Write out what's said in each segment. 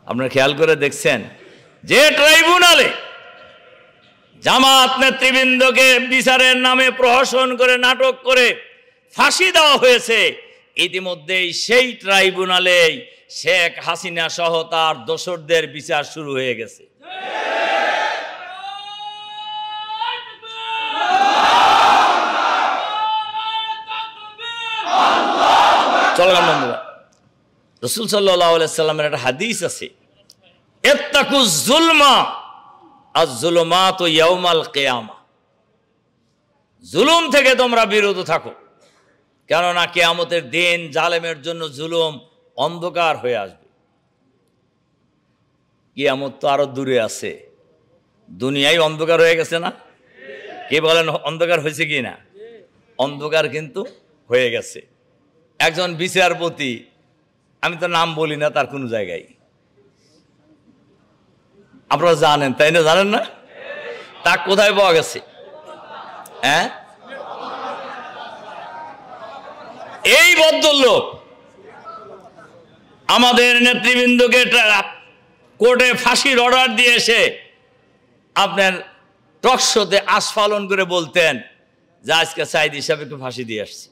আপনারা খেয়াল করে দেখছেন যে ট্রাইব্যুনালে জামাত নেতৃবৃন্দকে বিচারের নামে প্রহসন করে নাটক করে ফাঁসি দেওয়া হয়েছে, ইতিমধ্যেই সেই ট্রাইব্যুনালে শেখ হাসিনা সহ তার দোসরদের বিচার শুরু হয়ে গেছে। চলগান বন্ধুরা, রাসূল সাল্লাল্লাহু আলাইহি সাল্লামের একটা হাদিস আছে, ইত্তাকুজ যুলমা আয-যুলুমাতু ইয়াউমাল কিয়ামা, জুলুম থেকে তোমরা বিরত থাকো, কেননা কিয়ামতের দিন জালেমের জন্য জুলুম অন্ধকার হয়ে আসবে। কিয়ামত তো আরো দূরে আছে, দুনিয়ায় অন্ধকার হয়ে গেছে না? কে বলেন অন্ধকার হয়েছে কি না? অন্ধকার কিন্তু হয়ে গেছে। একজন বিচারপতি, আমি তো নাম বলি না তার কোনো জায়গায়, আপনারা জানেন তাই না? জানেন না? তা কোথায় পাওয়া গেছে? হ্যাঁ, এই ভদ্রলোক আমাদের নেতৃবৃন্দকে কোর্টে ফাঁসির অর্ডার দিয়েছে, আপনার টকশোতে আস্ফালন করে বলতেন যে আজকে সাইদি সাহেবকে ফাঁসি দিয়ে আসছি,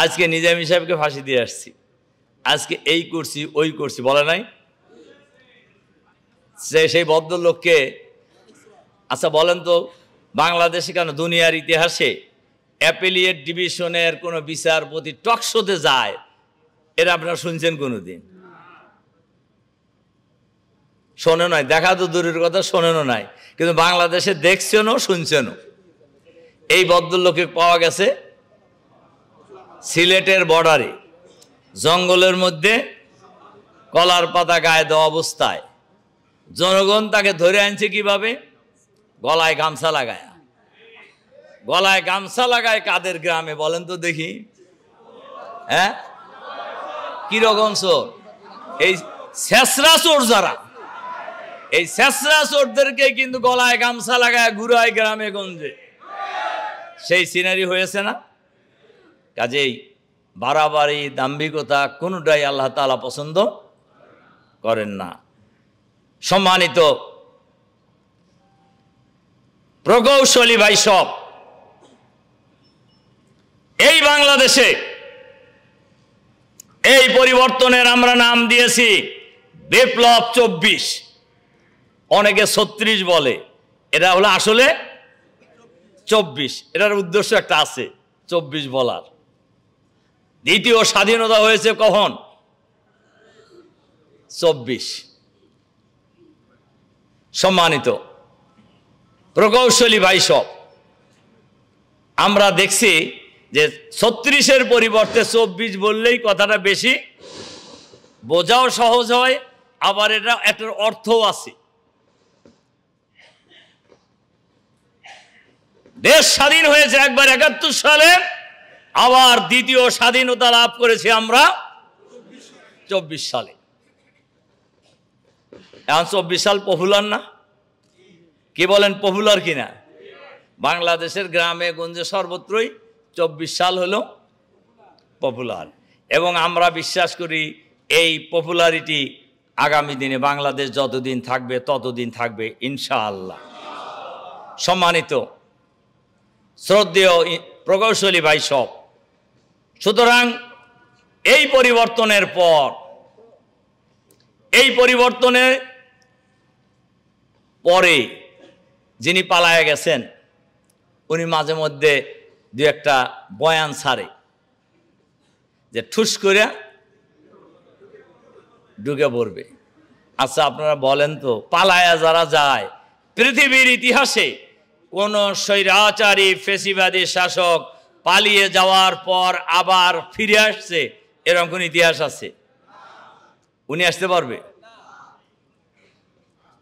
আজকে নিজামী সাহেবকে ফাঁসি দিয়ে আসছি, আজকে এই করছি ওই করছি, বলে নাই? সেই ভদ্রলোককে, আচ্ছা বলেন তো, বাংলাদেশে কেন দুনিয়ার ইতিহাসে অ্যাপিলিয়েট ডিভিশনের কোনো বিচারপতি টকশোতে যায়, এরা আপনারা শুনছেন কোনোদিন? শোনে নাই, দেখা তো দূরের কথা, শোনেনও নাই, কিন্তু বাংলাদেশে দেখছেনও শুনছেনও। এই ভদ্রলোকে পাওয়া গেছে সিলেটের বর্ডারে জঙ্গলের মধ্যে কলার পাতা গায়ে দেওয়া অবস্থায়। জনগণ তাকে ধরে আনছে কিভাবে? গলায় গামছা লাগায়। গলায় গামছা লাগায় কাদের গ্রামে বলেন তো দেখি? হ্যাঁ, কিরকম চোর? এই শেষরা চোর যারা, এই শেষরা চোরদেরকে কিন্তু গলায় গামছা লাগায় ঘুরায় গ্রামে গঞ্জে। সেই সিনারি হয়েছে না? কাজেই বাড়াবাড়ি দাম্ভিকতা কোনোটাই আল্লাহ তাআলা পছন্দ করেন না। সম্মানিত প্রকৌশলী ভাই সব, এই বাংলাদেশে এই পরিবর্তনের আমরা নাম দিয়েছি বিপ্লব 24, অনেকে 36 বলে, এটা হলো আসলে 24। এটার উদ্দেশ্য একটা আছে 24 বলার। দ্বিতীয় স্বাধীনতা হয়েছে কখন? 24। সম্মানিত প্রকৌশলী ভাই সব, আমরা দেখছি যে 36-এর পরিবর্তে 24 বললেই কথাটা বেশি বোঝাও সহজ হয়, আবার এটা এটার অর্থও আছে। দেশ স্বাধীন হয়েছে একবার 71 সালে, আবার দ্বিতীয় স্বাধীনতা লাভ করেছি আমরা 24 সালে। এখন 24 সাল পপুলার না? কি বলেন, পপুলার কিনা? বাংলাদেশের গ্রামে গঞ্জে সর্বত্রই 24 সাল হলো পপুলার, এবং আমরা বিশ্বাস করি এই পপুলারিটি আগামী দিনে বাংলাদেশ যতদিন থাকবে ততদিন থাকবে ইনশাআল্লাহ। সম্মানিত শ্রদ্ধেয় প্রকৌশলী ভাই সব, সুতরাং এই পরিবর্তনের পর, এই পরিবর্তনের পরে যিনি পালায়ে গেছেন, উনি মাঝে মধ্যে দু একটা বয়ান ছাড়ে যে ঠুস করে ঢুকে পড়বে। আচ্ছা আপনারা বলেন তো, পালায়া যারা যায়, পৃথিবীর ইতিহাসে কোন স্বৈরাচারী ফেসিবাদী শাসক পালিয়ে যাওয়ার পর আবার ফিরে আসছে এরকম কোন ইতিহাস আছে? উনি আসতে পারবে?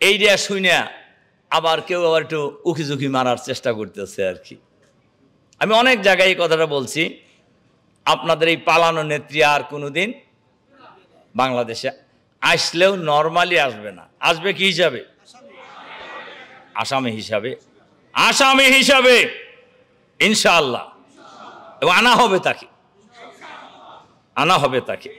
এইটা শুনে আবার কেউ আবার একটু উকিঝুঁকি মারার চেষ্টা করতেছে আর কি। আমি অনেক জায়গায় এই কথাটা বলছি, আপনাদের এই পালানো নেত্রী আর কোনোদিন বাংলাদেশে আসলেও নর্মালি আসবে না। আসবে কি হিসাবে? আসামি হিসাবে, আসামি হিসাবে ইনশাআল্লাহ, এবং আনা হবে তাকে, আনা হবে তাকে।